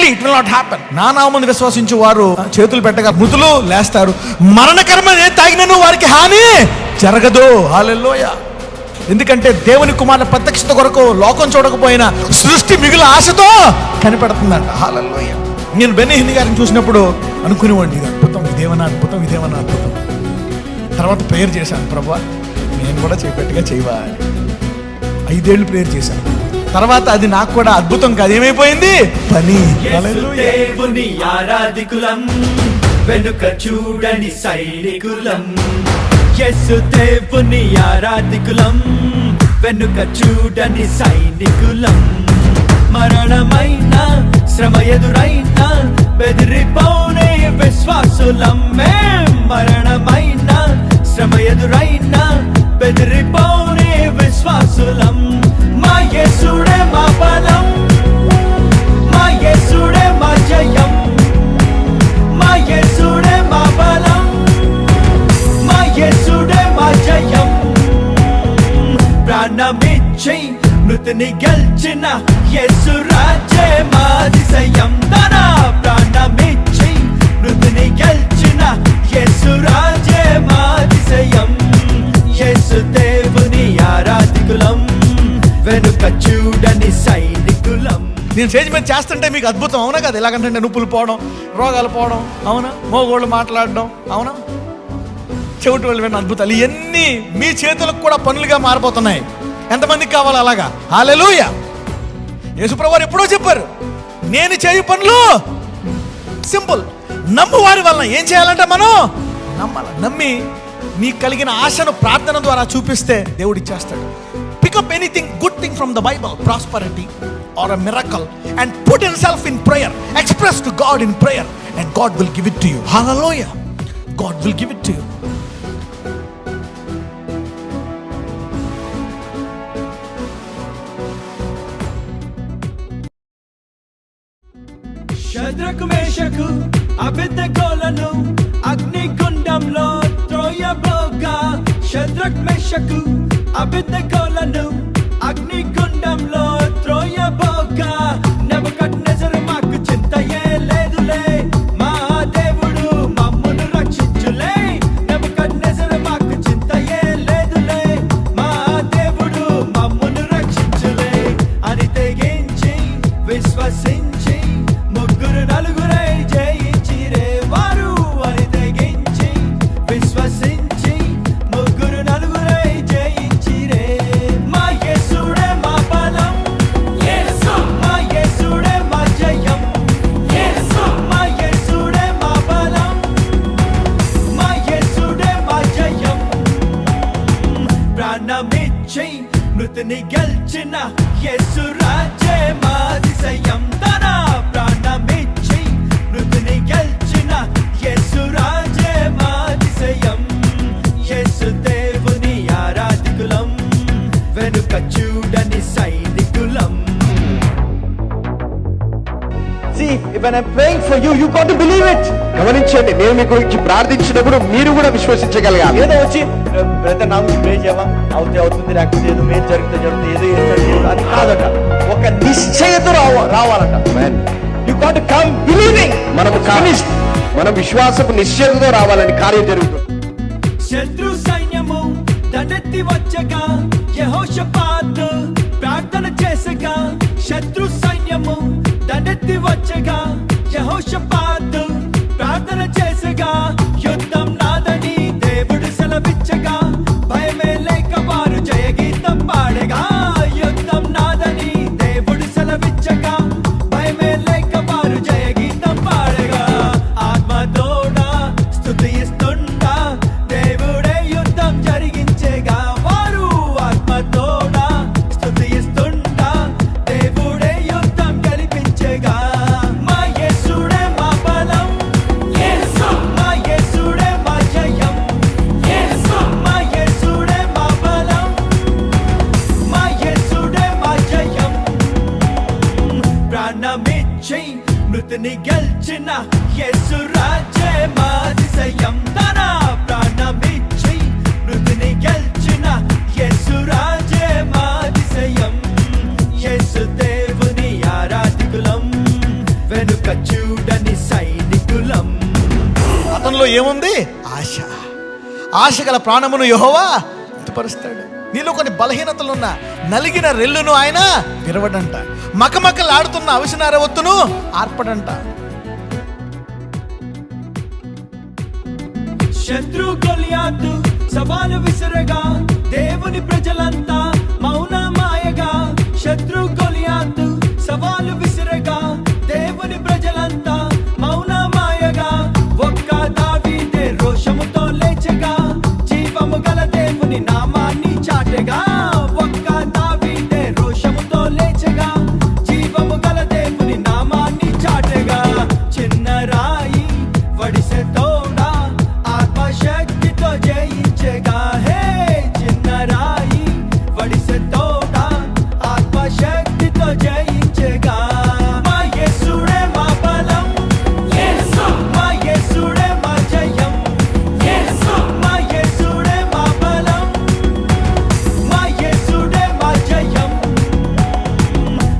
Definitely it will not happen. నా నామమును విశ్వసించు వారు చేతులు పెట్టగా మృతులు లేస్తారు, మరణకరమైన ఏ తాగినను వారికి హాని జరగదు. హల్లెలూయా. ఎందుకంటే దేవుని కుమారుని ప్రత్యక్షత కొరకు లోకం చూడకపోయినా సృష్టి మిగిలిన ఆశతో కనిపెడుతుందంట. హల్లెలూయా. నేను బెన్నీ గారిని చూసినప్పుడు అనుకునేవాడిని, ఇది అద్భుతం, ఇదేమన్నా అద్భుతం, ఇదేమన్నా అద్భుతం. తర్వాత ప్రేయర్ చేశాను, ప్రభువా నేను కూడా చేపెట్టుగా చేయవా. 5 ఏళ్ళు ప్రేయర్ చేశాను. తర్వాత అది నాకు కూడా అద్భుతం కాదు, ఏమైపోయింది పని. దేవుని ఆరాధికులం, వెనుక చూడని సైనికులం. యేసు దేవుని ఆరాధికులం, వెనుక చూడని సైనికులం. మరణమైన శ్రమ ఎదురైన బెదిరిపోనే విశ్వాసులం. మరణమైన శ్రమ ఎదురైన బెదిరిపోనే విశ్వాసులం. మా యేసుడే మా బలం, మా యేసుడే మా జయం. మా యేసుడే మా బలం, మా యేసుడే మా జయం. ప్రాణమిచ్చి మృతిని గెలిచిన యేసు రాజే మా అతిశయం. తన ప్రాణమిచ్చి మృతిని గెలిచిన యేసు రాజే మా అతిశయం. యేసు దేవుని ఆరాధికులం, వెనుక చూడని సైనికులం. నేను స్టేజ్ మీద చేస్తుంటే మీకు అద్భుతం అవునా కదా? ఎలాగంటే నొప్పులు పోవడం, రోగాలు పోవడం, అవునా? మోగోళ్ళు మాట్లాడడం, అవునా? చెవిటి వాళ్ళు విన్న అద్భుతాలు, ఇవన్నీ మీ చేతులకు కూడా పనులుగా మారిపోతున్నాయి. ఎంతమందికి కావాలి అలాగా? హల్లెలూయా. యేసుప్రభువారు ఎప్పుడో చెప్పారు, నేను చేయు పనులు సింపుల్. నమ్ము వారి వలన ఏం చేయాలంటే మనం నమ్మాలి. నమ్మి నీకు కలిగిన ఆశను ప్రార్థన ద్వారా చూపిస్తే దేవుడు ఇచ్చేస్తాడు. Pick up anything good thing from the Bible, prosperity or a miracle, and put yourself in prayer, express to God in prayer, and God will give it to you. Hallelujah. God will give it to you. శద్రకు మేషకు అబెద్నెగోలను అగ్నిగుండంలో త్రోయబోగా. శద్రకు మేషకు అబెద్నెగోలను అగ్నిగుండంలో త్రోయబోగా. నెబుకద్నెజరు మాకు చింతయే లేదులే, మా దేవుడు మమ్మును రక్షించులే. నెబుకద్నెజరు మాకు చింతయే లేదులే, మా దేవుడు మమ్మును రక్షించులే. అని తెగించి విశ్వసించి ముగ్గురు నలుగురై జయించిరే వారు. అని తెగించి విశ్వసించి ముగ్గురు నలుగురై జయించిరే. మా యేసుడే మా బలం, మా యేసుడే మా జయం. మా యేసుడే మా బలం, మా యేసుడే మా జయం. ప్రాణమిచ్చి మృతిని గెలిచిన యేసు రాజే మా అతిశయం. తన ప్రాణమిచ్చి మృతిని గెలిచిన యేసు రాజే మా అతిశయం. యేసు దేవుని ఆరాధికులం, వెనుక చూడని సైనికులం. See, when I'm praying for you, you got to believe it. గమనించండి, నేను మీ గురించి ప్రార్థించినప్పుడు మీరు కూడా విశ్వసించగలగాలి. ఏదో వచ్చి బ్రదర్ నా గురించి ప్రే చేయవా, అవుతుంది లేకపోతే ఏదో మేలు జరుగుతుంది ఏదో అది కాదట. ఒక నిశ్చయత రావాలట. You got to come believing. మనం విశ్వాసపు నిశ్చయతతో రావాలని కార్యం జరుగుతుంది. శత్రు సైన్యము దండెత్తి వచ్చగా యెహోషాపాతు ప్రార్థన చేసగా. శత్రు సైన్యము దండెత్తి వచ్చగా యెహోషాపాతు ప్రార్థన చేసగా. యుద్ధం నాదని దేవుడు సెలవిచ్చగా, భయమే లేక వారు జయగీతం పాడగా. యుద్ధం నాదని దేవుడు సెలవిచ్చగా, భయమే లేక వారు జయగీతం పాడగా. ఆత్మతోడా స్తుతిస్తుండా దేవుడే యుద్ధం జరిగించేగా. వారు ఆత్మతోడా స్తుతిస్తుండా దేవుడే యుద్ధం గెలిపించేగా. మా యేసుడే మా బలం, మా యేసుడే మా జయం. మా యేసుడే మా బలం, మా యేసుడే మా జయం. ప్రాణమిచ్చి మృతిని గెలిచిన యేసు రాజే మా అతిశయం. తన ప్రాణమిచ్చి మృతిని గెలిచిన యేసు రాజే మా అతిశయం. యేసు దేవుని ఆరాధికులం, వెనుక ఏముంది? ఆశ. ఆశ గల ప్రాణమును యెహోవా తృప్తిపరుస్తాడు. నీలో కొన్ని బలహీనతలున్న నలిగిన రెల్లును ఆయన విరవడంట. మకమకలాడుతున్న అవిసనార ఒత్తును ఆర్పడంట. శత్రు గొలియాతు సవాలు విసిరగా దేవుని ప్రజలంతా మౌనమాయగా. శత్రు గొలియాతు సవాలు విసిరగా దేవుని ప్రజలంతా మౌనమాయగా. ఒక్క దావీదే రోషముతో లేచగా, జీవము గల దేవుని నామాన్ని చాటగా. ఒక్క దావీదే రోషముతో లేచగా, జీవము గల దేవుని నామాన్ని చాటగా. చిన్న రాయి వడిసె తోడా ఆత్మశక్తితో జయించగా. హే చిన్న రాయి వడిసె తోడా ఆత్మశక్తితో జయించగా. మా యేసుడే మా బలం, మా యేసుడే మా జయం, మా యేసుడే మా బలం, మా యేసుడే మా జయం.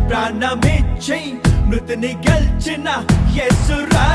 ప్రాణమిచ్చి మృతిని గెలిచిన యేసు రాజే